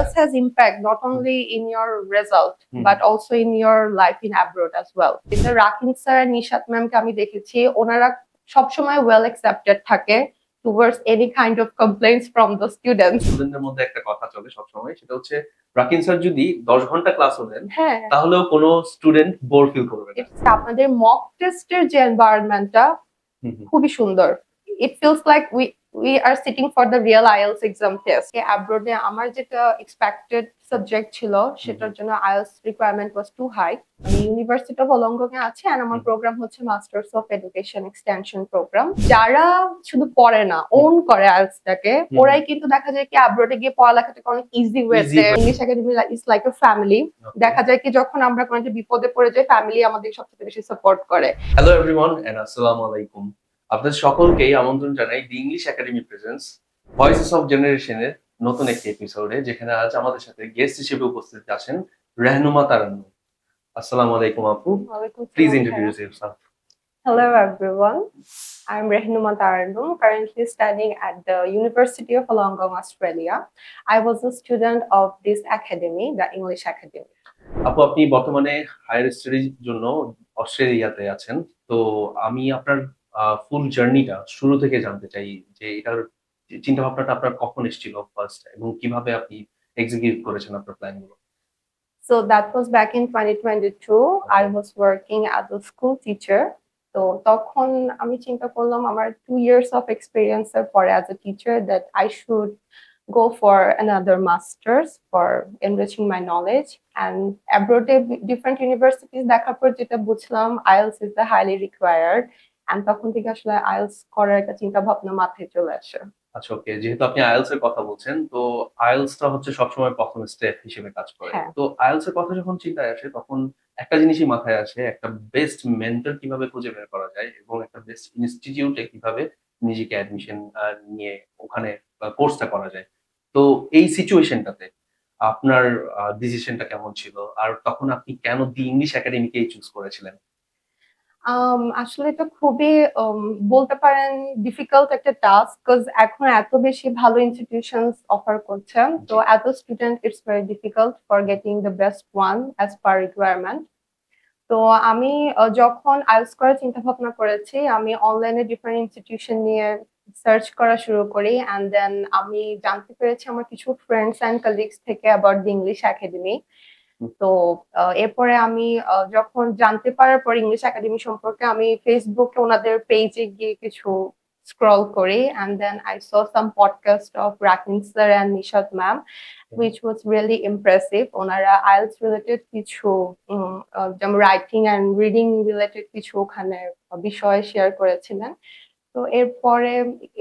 IELTS has impact not only in your result but also in your life in abroad as well. The Rakin sir আর নিশাত ম্যামকে আমি দেখেছি ওনারা সবসময় well accepted থাকে towards any kind of complaints from the students. স্টুডেন্টদের মধ্যে একটা কথা চলে সবসময়, সেটা হচ্ছে রাকিন স্যার যদি 10 ঘন্টা ক্লাসও নেন তাহলেও কোনো স্টুডেন্ট বোর ফিল করবে না। আপনাদের মক টেস্টের যে এনভায়রনমেন্টটা খুবই সুন্দর। It feels like we are sitting for the real IELTS exam test. Abroad এ আমার যেটা expected subject ছিল সেটার জন্য IELTS requirement was too high. আমি ইউনিভার্সিটি অফ অলঙ্গনে আছি and আমার প্রোগ্রাম হচ্ছে masters of education extension programme. যারা শুধু পড়ে না ওন করে IELTS টাকে ওরাই কিন্তু দেখা যায় কি abroad এ গিয়ে পড়ালেখাটাকে অনেক ইজি ওয়েতে English academy is like a family. দেখা যায় কি যখন আমরা কোনো একটা বিপদে পড়ে যাই ফ্যামিলি আমাদের সবচেয়ে বেশি সাপোর্ট করে। হ্যালো এভরিওয়ান এন্ড আসসালামু আলাইকুম। আপনাদের সকলকেই আমন্ত্রণ জানাই the English academy presence voices of জেনারেশনের নতুন একটি এপিসোডে, যেখানে আজ আমাদের সাথে গেস্ট হিসেবে উপস্থিত আছেন রেহনুমা তারান্নুম। আসসালামু আলাইকুম আপু। Please introduce yourself. Hello everyone, I'm Rehnuma Tarannum, currently studying at the University of Wollongong, Australia. I was a student of this academy, the English Academy. আপু, আপনি বর্তমানে হায়ার স্টাডির জন্য অস্ট্রেলিয়াতে আছেন, তো আমি আপনার ফুল জার্নিটা শুরু থেকে জানতে চাই যে এটার চিন্তা ভাবনাটা আপনার কখন এসেছিল ফার্স্ট, এবং কিভাবে আপনি এক্সিকিউট করেছেন আপনার প্ল্যানগুলো। So that was back in 2022. I was working as a school teacher. তো তখন আমি চিন্তা করলাম আমার 2 years of experience এর পরে as a teacher that I should go for another masters for enriching my knowledge, and abroad different universities দেখার পর যেটা বুঝলাম IELTS is the highly required, and তখন থেকে আসলে IELTS করার একটা চিন্তা ভাবনা মাথায় চলে আসে। আচ্ছা, ওকে, যেহেতু আপনি আইএলস এর কথা বলছেন, তো আইএলস টা হচ্ছে সবসময় প্রথম স্টেপ হিসেবে কাজ করে। তো আইএলস এর কথা যখন চিন্তায় আসে তখন একটা জিনিসই মাথায় আসে, একটা বেস্ট মেন্টর কিভাবে খুঁজে বের করা যায় এবং একটা বেস্ট ইনস্টিটিউটে কিভাবে নিজেকে অ্যাডমিশন নিয়ে ওখানে কোর্সটা করা যায়। তো এই সিচুয়েশনটাতে আপনার ডিসিশনটা কেমন ছিল, আর তখন আপনি কেন দি ইংলিশ একাডেমিকেই চুজ করেছিলেন? আসলে এটা খুবই বলতে পারেন ডিফিকাল্ট একটা টাস্ক, কজ এখন এত বেশি ভালো ইনস্টিটিউশনস অফার করছে, তো এত student it's very difficult for getting the best one as per requirement. তো আমি যখন আইএলটিএস করার চিন্তা ভাবনা করেছি আমি অনলাইনে ডিফারেন্ট ইনস্টিটিউশন নিয়ে সার্চ করা শুরু করি, অ্যান্ড দেন আমি জানতে পেরেছি আমার কিছু ফ্রেন্ডস অ্যান্ড কলিগস থেকে অ্যাবাউট দি ইংলিশ একাডেমি। তো এরপরে আমি যখন জানতে পারার পর ইংলিশ একাডেমি সম্পর্কে আমি ফেসবুকে ওনাদের পেজে গিয়ে কিছু স্ক্রল করি, and then I saw some podcast of Rakin sir and Nishat ma'am, which was really impressive. ওনারা IELTS related কিছু যেমন রাইটিং এন্ড রিডিং রিলেটেড কিছু ওখানে বিষয় শেয়ার করেছিলেন। তো এরপরে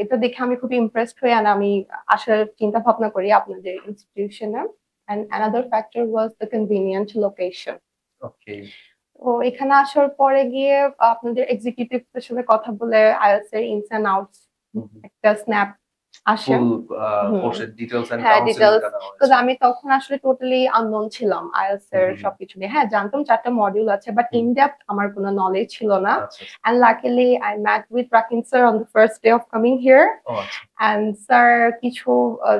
এটা দেখে আমি খুব ইমপ্রেসড হই, আর আমি আসার চিন্তা ভাবনা করি আপনাদের ইনস্টিটিউশনে। And another factor was the convenient location. Okay. তো এখানে আসার পরে গিয়ে আপনাদের এক্সিকিউটিভদের সাথে কথা বলে আইএলটিএস এর ইনস এন্ড আউটস একটা স্ন্যাপ আসে। কোর্সের ডিটেইলস এন্ড কাউন্সেলিং করা হয়। বিকজ আমি তখন আসলে টোটালি আননোন ছিলাম আইএলটিএস এর সবকিছু নিয়ে। হ্যাঁ, জানতাম 4টা মডিউল আছে, বাট ইন ডেপথ আমার কোনো নলেজ ছিল না। And luckily I met with Rakin sir on the first day of coming here. And sir কিছু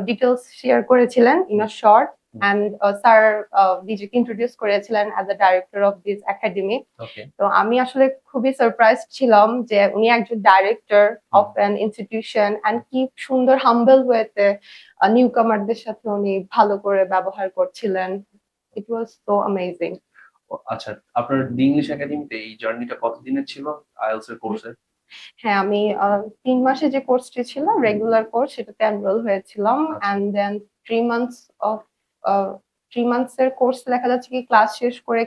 ডিটেইলস শেয়ার করেছিলেন in a short, and sir নিজেকে ইন্ট্রোডিউস করেছিলেন as a director of this academy. তো আমি আসলে খুবই সারপ্রাইজড ছিলাম যে উনি একজন director of an institution, and কি সুন্দর হাম্বল ওয়েতে নিউ কামারদের সাথে উনি ভালো করে ব্যবহার করছিলেন। ইট ওয়াজ সো অ্যামেজিং। আচ্ছা, আপনার দি ইংলিশ একাডেমিতে এই জার্নিটা কতদিনের ছিল আইএলটিএস এর কোর্সে? হ্যাঁ, আমি 3 মাসে যে কোর্সটি ছিল রেগুলার কোর্স সেটাতে এনরোল হয়েছিলাম, এন্ড দেন 3 মান্থস এর কোর্স দেখা যাচ্ছে কি ক্লাস শেষ করে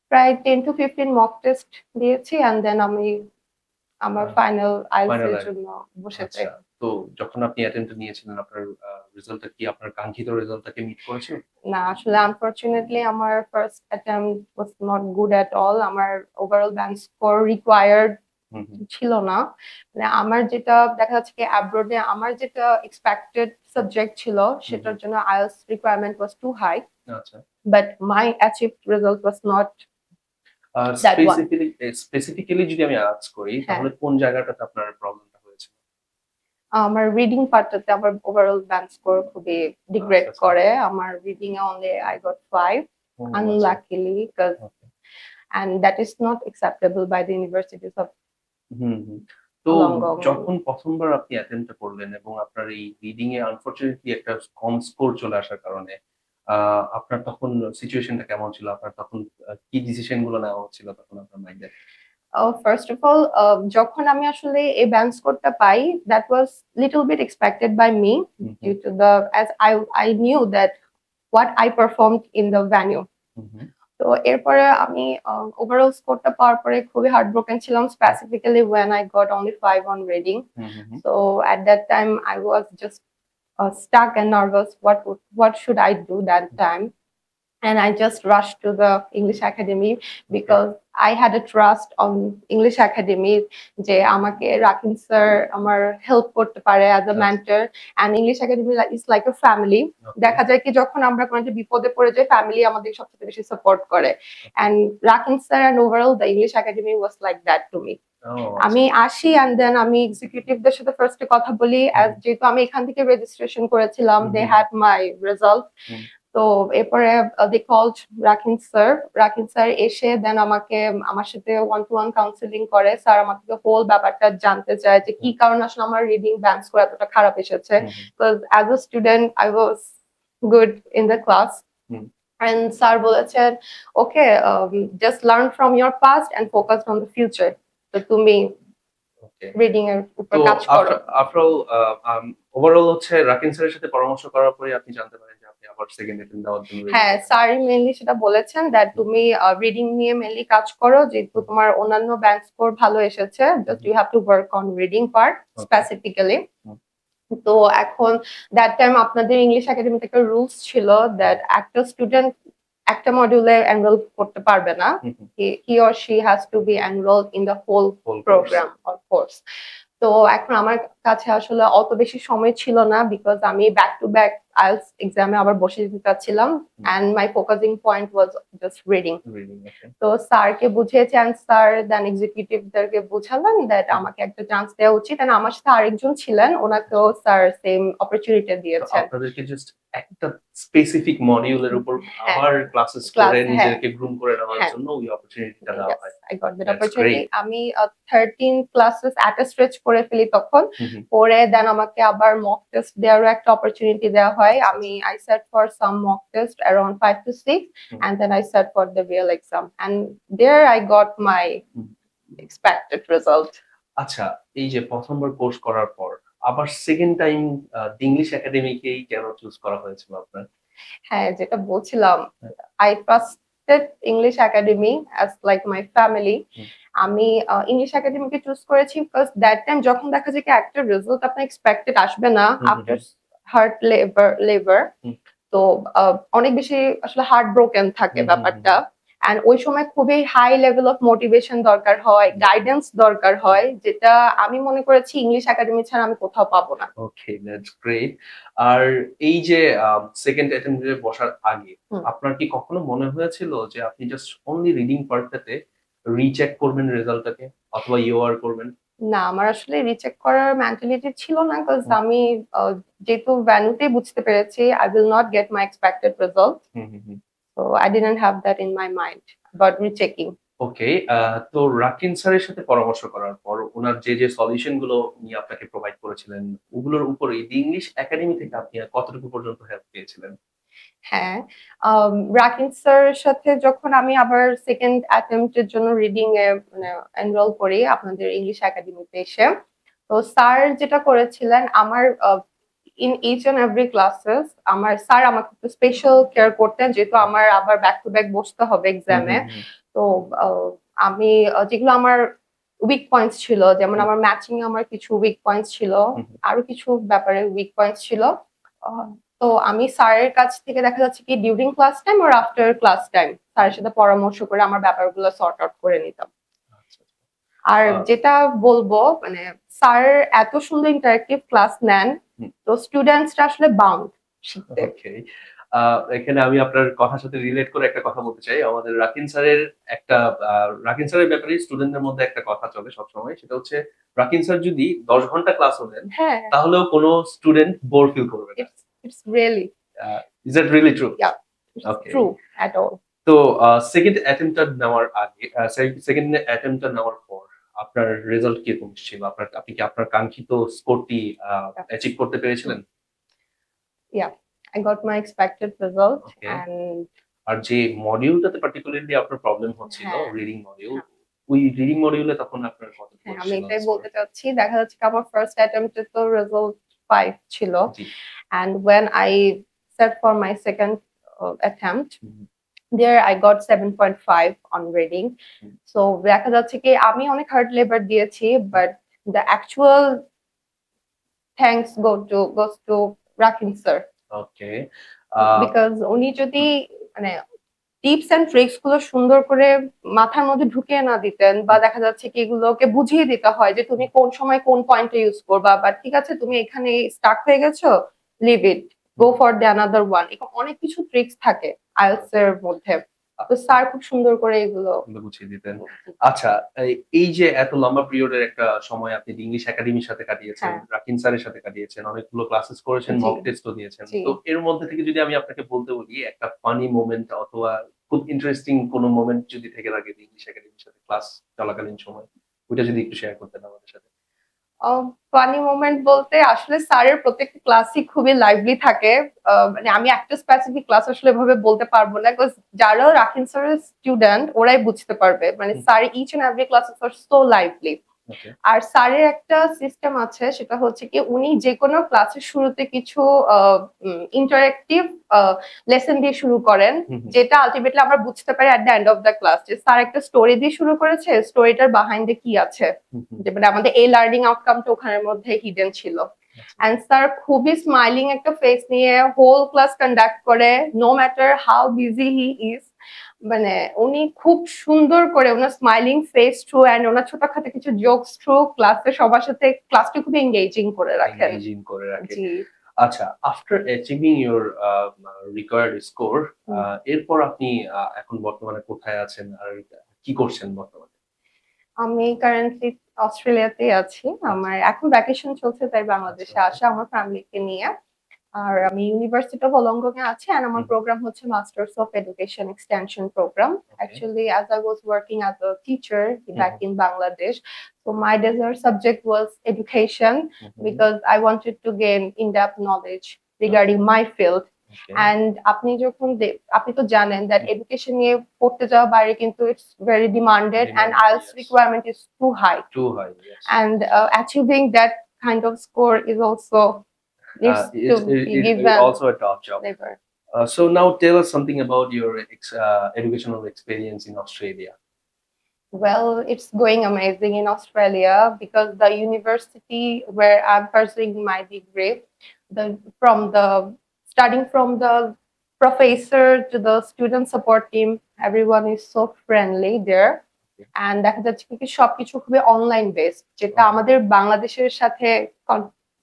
প্রায় 10 to 15 মক টেস্ট দিয়েছি, এন্ড দেন আমি আমার ফাইনাল আইএলটিএস এর জন্য বসেছি। তো যখন আপনি অ্যাটেম্পট নিয়েছিলেন আপনার রেজাল্টটা কি আপনার কাঙ্ক্ষিত রেজাল্টটাকে মিট করেছে? না, আসলে আনফরচুনেটলি আমার first attempt was not good at all. আমার ওভারঅল ব্যান্ড স্কোর রিকোয়ার্ড ছিল না। মানে আমার যেটা দেখা যাচ্ছে কি অ্যাব্রোডে আমার যেটা এক্সপেক্টেড সাবজেক্ট ছিল সেটার জন্য IELTS রিকোয়ারমেন্ট ওয়াজ টু হাই। আচ্ছা, but my achieved result was not specifically যদি আমি আস্ক করি তাহলে কোন জায়গাটাতে আপনার প্রবলেমটা হয়েছিল? আমার রিডিং পার্টটাতে আমার ওভারঅল ব্যান্ড স্কোর খুবই ডিগ্রেড আচ্ছা। করে। আমার reading A only I got 5 ও আচ্ছা। unluckily because okay. and that is not acceptable by the universities of হুম, হুম। তো Wollongong. যখন ১ম বার আপনি অ্যাটেম্প্ট টা করলেন এবং আপনার এই রিডিং এ আনফরচুনেটলি একটা কম স্কোর চলে আসার কারণে আ আপনার তখন সিচুয়েশনটা কেমন ছিল? আপনার তখন কি ডিসিশন গুলো নেওয়া হচ্ছিল তখন আপনার মাইন্ডে? First of all, যখন আমি আসলে এই ব্যান্ড স্কোরটা পাই, that was little bit expected by me hmm, hmm, due to the as I knew that what I performed in the venue. হুম, হুম, তো এরপরে আমি ওভারঅল স্কোরটা পাওয়ার পরে খুবই হার্টব্রোকেন ছিলাম, specifically when I got only 5 on reading. Hmm, hmm, hmm. So at that time I was just stuck and nervous. What should I do that time? And I just rushed to the English Academy okay, because I had a trust on English Academy যে আমাকে Rakin sir আমার help করতে পারে as a আচ্ছা, mentor, and English Academy is like a family. ওকে, দেখা যায় কি যখন আমরা কোনো একটা বিপদে পড়ে যাই ফ্যামিলি আমাদের সবচেয়ে বেশি সাপোর্ট করে, ওকে। and Rakin sir and overall the English Academy was like that to me. ও আচ্ছা। আমি আসি and then আমি এক্সিকিউটিভদের সাথে ফার্স্ট এ কথা বলি, হুম, as যেহেতু আমি এখান থেকে রেজিস্ট্রেশন করেছিলাম, হুম, they hmm, had my result. হুম, তো এরপরে they called রাকিন স্যার এসে দেন আমাকে আমার সাথে ওয়ান টু ওয়ান কাউন্সিলিং করে। স্যার আমার থেকে হোল ব্যাপারটা জানতে চায় যে কি হুম, কারণে আসলে আমার রিডিং ব্যান্ড স্কোর এতটা খারাপ এসেছে, hmm, hmm, because as a student I was good in the class. Hmm, and sir বলেছেন okay, just learn from your past and focus on the future. তো তুমি ওকে। রিডিং এর উপর তো কাজ করো। আফটার অল ওভারঅল হচ্ছে রাকিন স্যারের সাথে পরামর্শ করার পরে আপনি জানতে পারেন যে আপনি আবার সেকেন্ড অ্যাটেম্প্ট দেওয়ার জন্য রেডি হ্যাঁ, হয়েছেন। স্যার মেইনলি সেটা বলেছেন দ্যাট হুম, তুমি রিডিং নিয়ে মেইনলি কাজ করো। যেহেতু হুম, তোমার অন্যান্য ব্যান্ড স্কোর ভালো এসেছে। Hmm, just hmm, you have to work on reading part okay, specifically. Hmm, তো এখন দ্যাট টাইম আপনাদের ইংলিশ একাডেমিতে একটা রুলস ছিল হুম, দ্যাট একটা স্টুডেন্ট একটা মডিউলে এনরোল করতে পারবে না। Hmm, hmm, he or she has to be enrolled in the whole whole course. Programme or course. তো এখন আমার কাছে আসলে অত বেশি সময় ছিল না, বিকজ আমি ব্যাক টু ব্যাক আইএলটিএস এক্সামে আবার বসে যেতে চাচ্ছিলাম, hmm, and my focusing point was just reading. Reading okay. তো স্যারকে বুঝিয়েছি এন্ড স্যার দেন এক্সিকিউটিভদেরকে বুঝালেন দ্যাট হুম, আমাকে একটা চান্স দেওয়া উচিত, এন্ড আমার সাথে আরেকজন ছিলেন, ওনাকেও আচ্ছা। স্যার সেম অপরচুনিটি তো দিয়েছেন। আপনাদেরকে জাস্ট একটা স্পেসিফিক মডিউলের উপর হ্যাঁ, আবার ক্লাসেস ক্লাস, করে হ্যাঁ, নিজেদেরকে গ্রুম করে নেওয়ার হ্যাঁ। জন্য ওই অপরচুনিটিটা দেওয়া Yes, হয়। I got that that's opportunity. Great. আমি 13 classes at a stretch করে ফেলি তখন। হুম, হুম। পরে দেন আমাকে আবার মক টেস্ট দেওয়ারও একটা অপরচুনিটি দেওয়া হয়। আচ্ছা, আমি আচ্ছা। I sat for some mock test around 5 to 6, hmm, and then I sat for the real exam. And there I got my hmm. expected result. আচ্ছা, এই যে ১ম বার কোর্স করার পর আবার সেকেন্ড টাইম ইংলিশ একাডেমিকেই কেন চুজ করা হয়েছিল আপনার? হ্যাঁ, যেটা বলছিলাম, হ্যাঁ, I trusted English Academy as like my family. হুম, আমি ইংলিশ একাডেমিকে চুজ করেছি বিকজ দ্যাট টাইম যখন দেখা যায় কি একটা রেজাল্ট আপনার এক্সপেক্টেড আসবে না হুম, হুম, আফটার হুম, হার্ড লেবার। হুম, তো অনেক বেশি আসলে হার্ট ব্রোকেন থাকে হুম, হুম, হুম, ব্যাপারটা, এন্ড ওই সময় খুবই হাই লেভেল অফ মোটিভেশন দরকার হয়, হুম, গাইডেন্স দরকার হয়, যেটা আমি মনে করেছি ইংলিশ একাডেমি ছাড়া আমি কোথাও পাবো না। ওকে, দ্যাটস গ্রেট। আর এই যে সেকেন্ড অ্যাটেম্প্ট এ বসার আগে হুম। আপনার কি কখনো মনে হয়েছিল যে আপনি জাস্ট অনলি রিডিং পার্টটাতে রিচেক করবেন রেজাল্টটাকে অথবা ইওআর করবেন? না, আমার আসলে রিচেক করার মেন্টালিটি ছিল না, বিকজ হুম, আমি যেহেতু ভ্যানুতেই বুঝতে পেরেছি I will not get my expected result, hmm, hmm, hmm. So I didn't have that in my mind about rechecking. Okay. তো রাকিন স্যারের সাথে পরামর্শ করার পর উনার যে সলিউশন গুলো উনি আপনাকে প্রোভাইড করেছিলেন, ওগুলোর উপরে দি ইংলিশ একাডেমি থেকে আপনি আর কতটুকু পর্যন্ত হেল্প পেয়েছিলেন? হ্যাঁ, রাকিন স্যারের সাথে যখন আমি আবার সেকেন্ড অ্যাটেম্পট এর জন্য রিডিং এ মানে এনরোল করি আপনাদের ইংলিশ একাডেমিতে এসে, তো স্যার যেটা করেছিলেন আমার in each and every classes আমার স্যার আমাকে একটু স্পেশাল কেয়ার করতেন, যেহেতু হুম, আমার আবার ব্যাক টু ব্যাক বসতে হবে হুম, এক্সামে। হুম, হুম, তো আমি যেগুলো আমার উইক পয়েন্টস ছিল, যেমন হুম, আমার ম্যাচিং এ আমার কিছু উইক পয়েন্টস ছিল, হুম, আরো কিছু ব্যাপারে উইক পয়েন্টস ছিল। তো আমি স্যারের কাছ থেকে দেখা যাচ্ছে কি ডিউরিং ক্লাস টাইম আর আফটার ক্লাস টাইম স্যারের সাথে পরামর্শ করে আমার ব্যাপারগুলো সর্ট আউট করে নিতাম। আচ্ছা, আচ্ছা। আর আ যেটা বলবো মানে স্যার এত সুন্দর ইন্টারেক্টিভ ক্লাস নেন, হুম, তো স্টুডেন্টসরা আসলে বাউন্ড শিখতে। ওকে। এখানে আমি আপনার কথার সাথে রিলেট করে একটা কথা বলতে চাই। আমাদের রাকিন স্যারের একটা রাকিন স্যারের ব্যাপারে স্টুডেন্টদের মধ্যে একটা কথা চলে সবসময়। সেটা হচ্ছে রাকিন স্যার যদি ১০ ঘন্টা ক্লাসও নেন, হ্যাঁ, তাহলেও কোনো স্টুডেন্ট বোর ফিল করবে না। it's really, is that really true? yeah, it's okay. true at all. তো সেকেন্ড অ্যাটেম্পট টা নেওয়ার আগে সেকেন্ড অ্যাটেম্পট টা নেওয়ার পর আপনার রেজাল্ট কিরকম ছিল? আপনি কি আপনার কাঙ্ক্ষিত স্কোরটি Yeah. অ্যাচিভ করতে পেরেছিলেন? Yeah, I got my expected result okay. and আর যে মডিউলটাতে পার্টিকুলারলি আপনার প্রবলেম হচ্ছিল, হ্যাঁ, রিডিং মডিউল, হ্যাঁ, ওই রিডিং মডিউলে তখন আপনার কত আমি ছিল এটাই স্কোর? বলতে চাচ্ছি। দেখা যাচ্ছে কি আমার ফার্স্ট অ্যাটেম্পট এ তো রেজাল্ট 5 ছিল। জি। And when I set for my second attempt, hmm, there I got 7.5 on reading. Hmm. So দেখা যাচ্ছে কি আমি অনেক হার্ড লেবার দিয়েছি, but the actual thanks goes to Rakin sir. Okay. Because উনি যদি মানে টিপস এন্ড ট্রিক্স গুলো সুন্দর করে মাথার মধ্যে ঢুকিয়ে না দিতেন, বা দেখা যাচ্ছে কি এগুলোকে বুঝিয়ে দিতে হয় যে তুমি কোন সময় কোন পয়েন্টে ইউজ করবা, বা ঠিক আছে তুমি এখানে স্টাক হয়ে গেছো, leave it, go for the another one. এরকম অনেক কিছু ট্রিক্স থাকে আইএলটিএস এর মধ্যে। তো স্যার খুব সুন্দর করে এগুলো বুঝিয়ে দিতেন। আচ্ছা, এই যে এত লম্বা পিরিয়ডের একটা সময় আপনি ইংলিশ একাডেমির সাথে কাটিয়েছেন, হ্যাঁ, রাকিন স্যারের সাথে কাটিয়েছেন, অনেকগুলো ক্লাসেস করেছেন, জি, মক টেস্টও দিয়েছেন। জি। তো এর মধ্যে থেকে যদি আমি আপনাকে বলতে বলি একটা ফানি মোমেন্ট অথবা খুব ইন্টারেস্টিং কোনো মোমেন্ট যদি থেকে থাকে ইংলিশ একাডেমির সাথে ক্লাস চলাকালীন সময়, ওইটা যদি একটু শেয়ার করতেন আমাদের সাথে। ফানি মোমেন্ট বলতে আসলে স্যারের প্রত্যেকটা ক্লাসই খুবই লাইভলি থাকে। মানে আমি একটা স্পেসিফিক ক্লাস আসলে এভাবে বলতে পারবো না, বিকজ যারা রাকিন স্যারের স্টুডেন্ট ওরাই বুঝতে পারবে। মানে hmm. Sir each and every classes are so lively. Okay. আর স্যারের একটা সিস্টেম আছে, সেটা হচ্ছে কি উনি যেকোনো ক্লাসের শুরুতে কিছু ইন্টারেক্টিভ লেসন দিয়ে শুরু করেন, হুম, হুম। যেটা আলটিমেটলি আমরা বুঝতে পারি at the end of the class যে স্যার একটা স্টোরি দিয়ে শুরু করেছে, স্টোরিটার বিহাইন্ড কি আছে, হুম, হুম। যে মানে আমাদের এই লার্নিং আউটকামটা ওখানের মধ্যে হিডেন ছিল। আচ্ছা। এন্ড স্যার খুবই স্মাইলিং একটা ফেস নিয়ে হোল ক্লাস কন্ডাক্ট করে, no matter how busy he is. মানে উনি খুব সুন্দর করে ওনার স্মাইলিং ফেস থ্রু এন্ড ওনার ছোটখাটো কিছু জোকস থ্রু ক্লাসে সবার সাথে ক্লাসটা খুব এঙ্গেজিং করে রাখেন। এনগেজিং করে রাখে। জি। আচ্ছা, after achieving your required score, hmm. এরপর আপনি এখন বর্তমানে কোথায় আছেন আর কি করছেন বর্তমানে? আমি কারেন্টলি অস্ট্রেলিয়াতেই আছি। আমার এখন ভ্যাকেশন চলছে, তাই আচ্ছা, বাংলাদেশে আচ্ছা। আসা আমার ফ্যামিলিকে নিয়ে। আর আমি ইউনিভার্সিটি অফ ওলঙ্গং এ আছি, and আমার হুম, প্রোগ্রাম হচ্ছে masters of education extension programme. Okay. Actually, as I was working as a teacher hmm, back hmm, in Bangladesh, so my desired subject was education, hmm, hmm. because I wanted to gain in-depth knowledge regarding my field. Okay. And আপনি তো জানেন that hmm. education নিয়ে পড়তে যাওয়া বাইরে কিন্তু it's very demanded, and demanded, IELTS yes. requirement is too high. Too high, yes. And achieving that kind of score is also needs to be It's given also a tough job. labor. So now tell us something about your educational experience in Australia. Well, it's going amazing in Australia because the university where I'm pursuing my degree, from the starting from the professor to the student support team, everyone is so friendly there. Okay. And দেখা যাচ্ছে কি সবকিছু খুবই online based, যেটা Okay. আমাদের বাংলাদেশের সাথে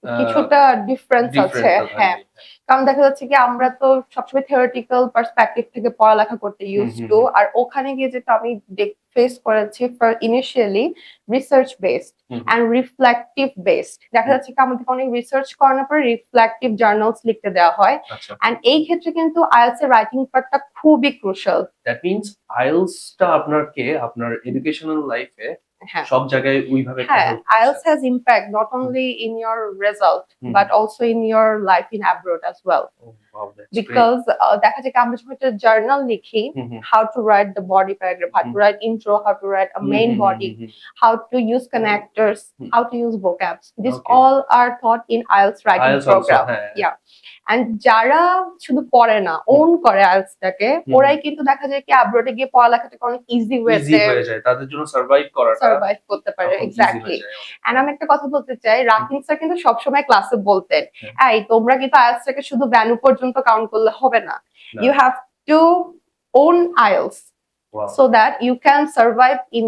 Uh, কিছুটা ডিফারেন্স আছে। different তো হ্যাঁ, থাকবেই। কারণ দেখা যাচ্ছে কি আমরা তো সবসময় থিওরিটিক্যাল পার্সপেক্টিভ থেকে পড়ালেখা করতে হুম, ইউজ হুম, টু, হুম। আর ওখানে গিয়ে যেটা আমি ফেস করেছি for initially research based hmm, hmm. And reflective based. দেখা হুম। যাচ্ছে কি আমাদেরকে অনেক রিসার্চ করানোর পরে রিফ্লেক্টিভ জার্নালস লিখতে দেওয়া হয়, আচ্ছা। এন্ড এই ক্ষেত্রে কিন্তু আইএলটিএস এর রাইটিং পার্টটা খুবই ক্রুশাল। দ্যাট মিনস আইএলটিএস টা আপনাকে আপনার এডুকেশনাল লাইফে হ্যাঁ, সব জায়গায় ওইভাবে একটা হ্যাঁ, হেল্প করছে। IELTS has impact not only in your result hmm, but hmm. also in your life in abroad as well. Oh, wow, that's great. Because দেখা যায় কি আমরা যখন একটা জার্নাল লিখি, হুম, হুম। how to write the body paragraph, how to hmm. write intro, how to write a hmm, main hmm, hmm, body, hmm, hmm. how to use connectors, hmm. how to use vocabs. These Okay. all are taught in IELTS writing IELTS also, program. হ্যাঁ। Yeah. And যারা শুধু পড়ে না, হুম। own করে IELTS টাকে, হুম, ওরাই কিন্তু দেখা যায় কি abroad এ গিয়ে পড়ালেখাটাকে অনেক ইজি ইজি ওয়েতে হয়ে যায়। তাদের জন্য সার্ভাইভ করাটা সার্ভাইভ করতে পারে। তখন ইজি এক্স্যাক্টলি। হয়ে যায় এন্ড অনেকটা। আমি একটা কথা বলতে চাই, রাকিন স্যার কিন্তু সবসময় ক্লাসে বলতেন, হ্যাঁ। এই তোমরা কিন্তু আইএলটিএস টাকে শুধু ভ্যালু পর্যন্ত কাউন্ট করলে হবে না, না। you have to own IELTS wow. so that you can survive in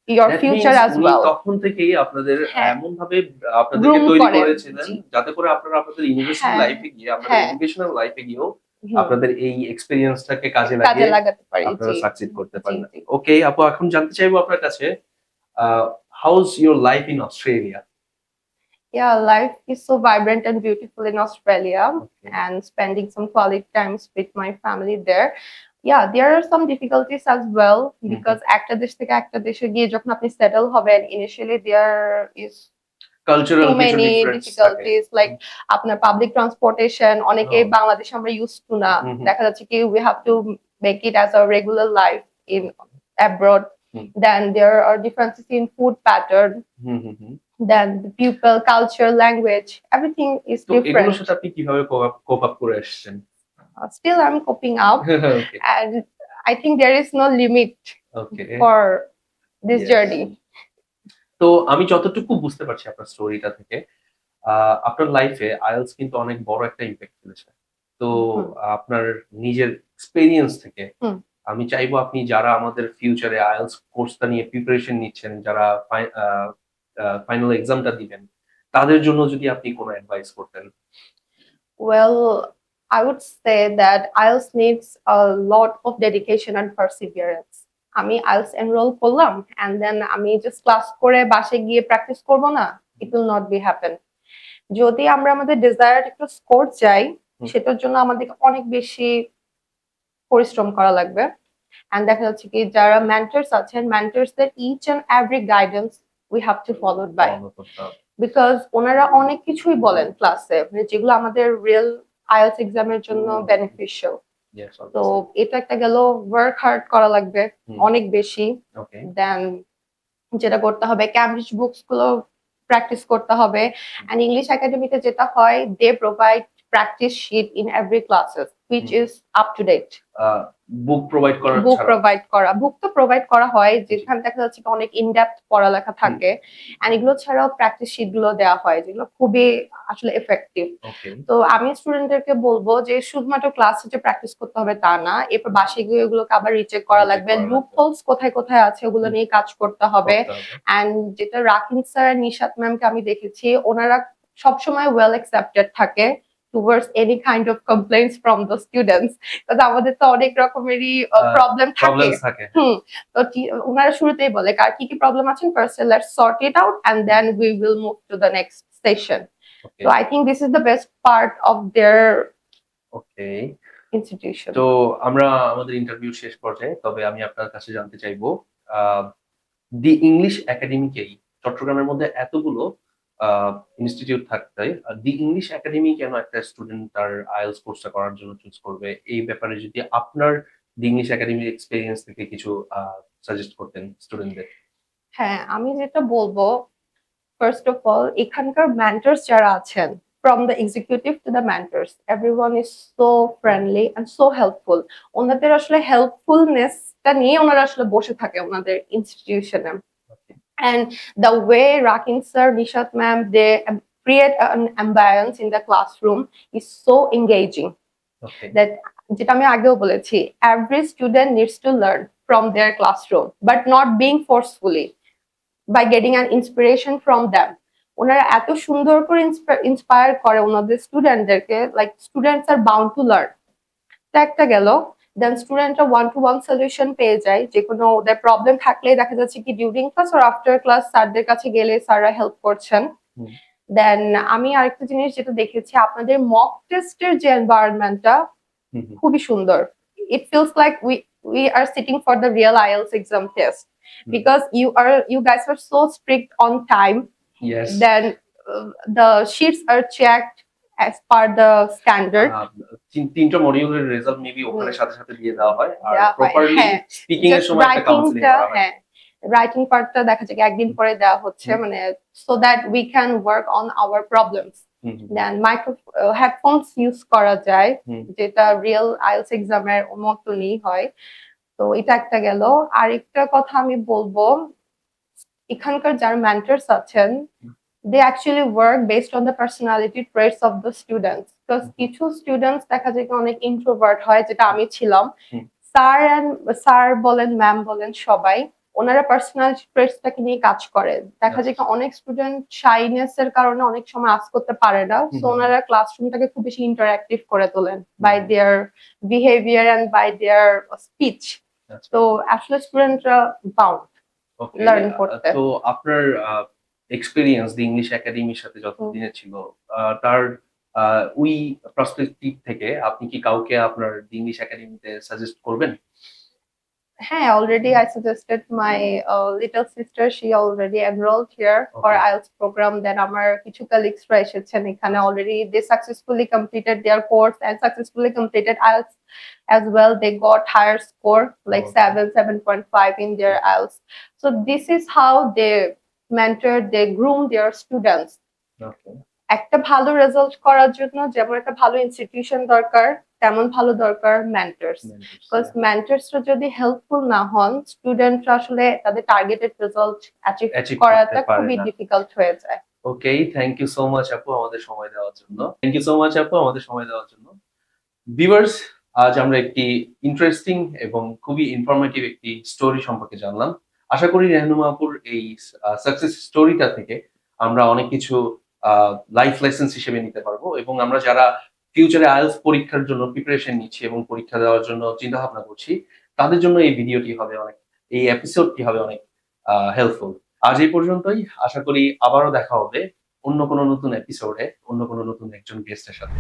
your that future means as উনি well. তখন থেকেই আপনাদের হ্যাঁ, এমন ভাবে আপনাদেরকে গ্রুম তৈরি করে। করেছিলেন জি। যাতে করে আপনারা আপনাদের ইউনিভার্সিটি হ্যাঁ, লাইফে গিয়ে আপনাদের হ্যাঁ। এডুকেশনাল লাইফে গিয়েও হুম, আপনাদের এই এক্সপেরিয়েন্সটাকে কাজে কাজে লাগিয়ে লাগাতে পারি। আপনারা জি, সাকসিড করতে জি, পারেন। জি। ওকে আপু এখন জানতে চাইবো আপনার কাছে how is your life in Australia? Yeah, life is so vibrant and beautiful in Australia, okay. and spending some quality times with my family there. Yeah, there are some difficulties as well hmm, hmm. because একটা দেশ থেকে একটা দেশে গিয়ে যখন আপনি settle হবেন, initially there is cultural too কিছু many ডিফারেন্স থাকে। difficulties like আপনার public transportation অনেকেই ও বাংলাদেশে আমরা used to না। হুম, হুম। দেখা যাচ্ছে কি we have to make it as a regular life in okay. abroad. Hmm, Then there are differences in food pattern. Hmm, hmm, hmm. Then the people, culture, language, everything is তো এগুলোর different. সাথে আপনি কিভাবে cope up করে আসছেন? Still, I'm coping up, okay, and I think there is no limit okay. for this yes. journey. তো আমি যতটুকু বুঝতে পারছি আপনার স্টোরিটা থেকে, আপনার লাইফে আইএলটিএস কিন্তু অনেক বড় একটা ইমপ্যাক্ট ফেলেছে। তো হুম, আপনার নিজের এক্সপেরিয়েন্স থেকে হুম। আমি চাইবো আপনি যারা আমাদের ফিউচারে আইএলটিএস কোর্সটা নিয়ে প্রিপারেশন নিচ্ছেন, যারা ফাইনাল এক্সামটা দিবেন, তাদের জন্য যদি আপনি কোনো অ্যাডভাইস করতেন। Well, I would say that IELTS needs a lot of dedication and perseverance. আমি IELTS enroll করলাম and then আমি just ক্লাস করে বাসায় গিয়ে প্র্যাকটিস করব না, it will not be happen. যদি আমরা আমাদের desired একটা স্কোর চাই, হুম, সেটার জন্য আমাদেরকে অনেক বেশি পরিশ্রম করা লাগবে। And দেখা যাচ্ছে কি যারা mentors আছেন, mentors there each and every guidance we have to follow by. Follow করতে হবে। বিকজ ওনারা অনেক কিছুই বলেন ক্লাসে যেগুলো আমাদের রিয়েল আইএলটিএস এক্সামের জন্য বেনিফিশিয়াল। ইয়েস, তো অবভিয়াসলি। এটা একটা গেল, ওয়ার্ক হার্ড করা লাগবে হুম, অনেক বেশি। ওকে। দেন যেটা করতে হবে ক্যামব্রিজ বুকস গুলো প্র্যাকটিস করতে হবে। এন্ড ইংলিশ একাডেমিতে যেটা হয় they provide practice sheet in every classes which hmm. Is up to date. Book provide করা বুক ছাড়াও। প্রোভাইড করা, বুক তো প্রোভাইড করা হয় জি। যেখানে দেখা যাচ্ছে কি অনেক ইনডেপথ পড়ালেখা থাকে। এন্ড এগুলো ছাড়াও প্র্যাকটিস শিট গুলো দেওয়া হয় যেগুলো খুবই আসলে এফেক্টিভ। ওকে। তো আমি স্টুডেন্টদেরকে বলবো যে শুধুমাত্র ক্লাসে যে প্র্যাকটিস করতে হবে তা না, এরপর বাসায় গিয়ে এগুলোকে আবার রিচেক করা রিচেক লাগবে, করা লুপ লাগবে। হোলস কোথায় কোথায় আছে ওগুলো হুম, নিয়ে কাজ করতে হবে। করতে হবে। এন্ড যেটা রাকিন স্যার আর নিশাত ম্যামকে আমি দেখেছি ওনারা সবসময় ওয়েল অ্যাকসেপ্টেড থাকে towards any kind of complaints from the students. কারণ আমাদের তো অনেক রকমেরই প্রবলেম থাকে। প্রবলেমস থাকে। হুম, তো ওনারা শুরুতেই বলে কার কি কি প্রবলেম আছে first let's sort it out and then we will move to the next session. Okay, So I think this is the best part of their okay. institution. তো আমরা আমাদের ইন্টারভিউ শেষ পর্যায়ে। তবে আমি আপনার কাছে জানতে চাইবো আ দি ইংলিশ একাডেমিকেই চট্টগ্রামের মধ্যে এতগুলো আ ইনস্টিটিউট থাকতে দি ইংলিশ একাডেমি কেন একটা স্টুডেন্ট তার আইএলটিএস কোর্সটা করার জন্য চুজ করবে? এই ব্যাপারে যদি আপনার দি ইংলিশ একাডেমির এক্সপেরিয়েন্স থেকে কিছু সাজেস্ট করতেন স্টুডেন্টদের। হ্যাঁ, আমি যেটা বলবো ফার্স্ট অফ অল এখানকার মেন্টরস যারা আছেন from the executive to the mentors everyone is so friendly and so helpful. ওনাদের আসলে হেল্পফুলনেসটা নিয়ে ওনারা আসলে বসে থাকে ওনাদের ইনস্টিটিউশনে। ওকে, And the way Rakin sir, Nishat ma'am, they create an ambience in the classroom is so engaging okay, that যেটা আমি আগেও বলেছি every student needs to learn from their classroom but not being forcefully, by getting an inspiration from them. ওনারা এত সুন্দর করে inspire করে ওনাদের স্টুডেন্টদেরকে, like students are bound to learn. তা একটা গেল। দেন স্টুডেন্টরা ওয়ান টু ওয়ান সলিউশন পেয়ে যায়, যে কোনো ওদের প্রবলেম থাকলে দেখা যাচ্ছে কি ডিউরিং ক্লাস আর আফটার ক্লাস স্যারদের কাছে গেলে স্যাররা হেল্প করছেন। হুম, দেন আমি আরেকটা জিনিস যেটা দেখেছি আপনাদের মক টেস্টের যে এনভায়রনমেন্টটা হুম, হুম, খুবই সুন্দর। It feels like we are sitting for the real IELTS exam test because you guys are so strict on time. Yes. Then the sheets are checked as per the standard. ৩ টা মডিউলের result maybe ওখানে সাথে, সাথে দিয়ে দেওয়া হয়। আর দেওয়া হয়, প্রপারলি হ্যাঁ। স্পিকিং এর Just সময় একটা কাউন্সেলিং writingটা, করা হয়। হ্যাঁ, রাইটিং পার্টটা দেখা যায় কি একদিন পরে দেওয়া হচ্ছে, হুম, মানে so that we can work on our problems. Hmm, hmm, then headphones use করা যায় হুম, যেটা রিয়েল আইএলটিএস এক্সামের মতনই হয়। তো এটা একটা গেল। আরেকটা কথা আমি বলবো এখানকার যারা মেন্টরস আছেন they actually work based on the personality traits of the students, because হুম, কিছু স্টুডেন্টস দেখা যায় কি অনেক ইন্ট্রোভার্ট হয় যেটা আমি ছিলাম। হুম, স্যার বলেন ম্যাম বলেন সবাই ওনারা পার্সোনাল ট্রেটসটাকে নিয়ে কাজ করে। দেখা যায় কি অনেক স্টুডেন্ট শাইনেস এর কারণে অনেক সময় আস্ক করতে পারে না। সো ওনারা ক্লাসরুমটাকে খুব বেশি ইন্টারঅ্যাক্টিভ করে তোলেন by their behaviour and by their speech. আচ্ছা। তো আসলে স্টুডেন্টরা বাউন্ড ওকে। লার্ন করতে। তো আপনার এক্সপেরিয়েন্স দি ইংলিশ একাডেমির সাথে যত হুম। দিনের ছিল, তার ওই পার্সপেক্টিভ থেকে আপনি কি কাউকে আপনার দি ইংলিশ একাডেমিতে সাজেস্ট করবেন? হ্যাঁ, already I suggested my little sister, she already enrolled here for Okay. IELTS program. Then আমার কিছু colleagues রা এসেছেন এখানে already they successfully completed their course and successfully completed IELTS as well. They got higher score like Okay. 7.5 in their IELTS. So this is how they mentor, they groom their students. ওকে। একটা ভালো result করার জন্য যেমন একটা ভালো institution দরকার, তেমন ভালো দরকার মেন্টরস। বিকজ মেন্টরসরা যদি হেল্পফুল না হন, স্টুডেন্টরা আসলে তাদের টার্গেটেড রেজাল্ট অ্যাচিভ অ্যাচিভ করাটা করতে পারে খুবই না। ডিফিকাল্ট হয়ে যায়। ওকে, থ্যাংক ইউ সো মাচ আপু আমাদের সময় দেওয়ার জন্য। থ্যাংক ইউ সো মাচ আপু আমাদের সময় দেওয়ার জন্য। ভিউয়ার্স, আজ আমরা একটি ইন্টারেস্টিং এবং খুবই ইনফরমেটিভ একটি স্টোরি সম্পর্কে জানলাম। আশা করি রেহনুমা আপুর এই সাকসেস স্টোরিটা থেকে আমরা অনেক কিছু লাইফ লেসন্স হিসেবে নিতে পারবো এবং আমরা যারা ফিউচারে আইএলটিএস পরীক্ষার জন্য প্রিপারেশন নিচ্ছি এবং পরীক্ষা দেওয়ার জন্য চিন্তা ভাবনা করছি, তাদের জন্য এই ভিডিওটি হবে অনেক, এই এপিসোডটি হবে অনেক হেল্পফুল। আজ এই পর্যন্তই। আশা করি আবারও দেখা হবে অন্য কোনো নতুন এপিসোডে, অন্য কোনো নতুন একজন গেস্টের সাথে।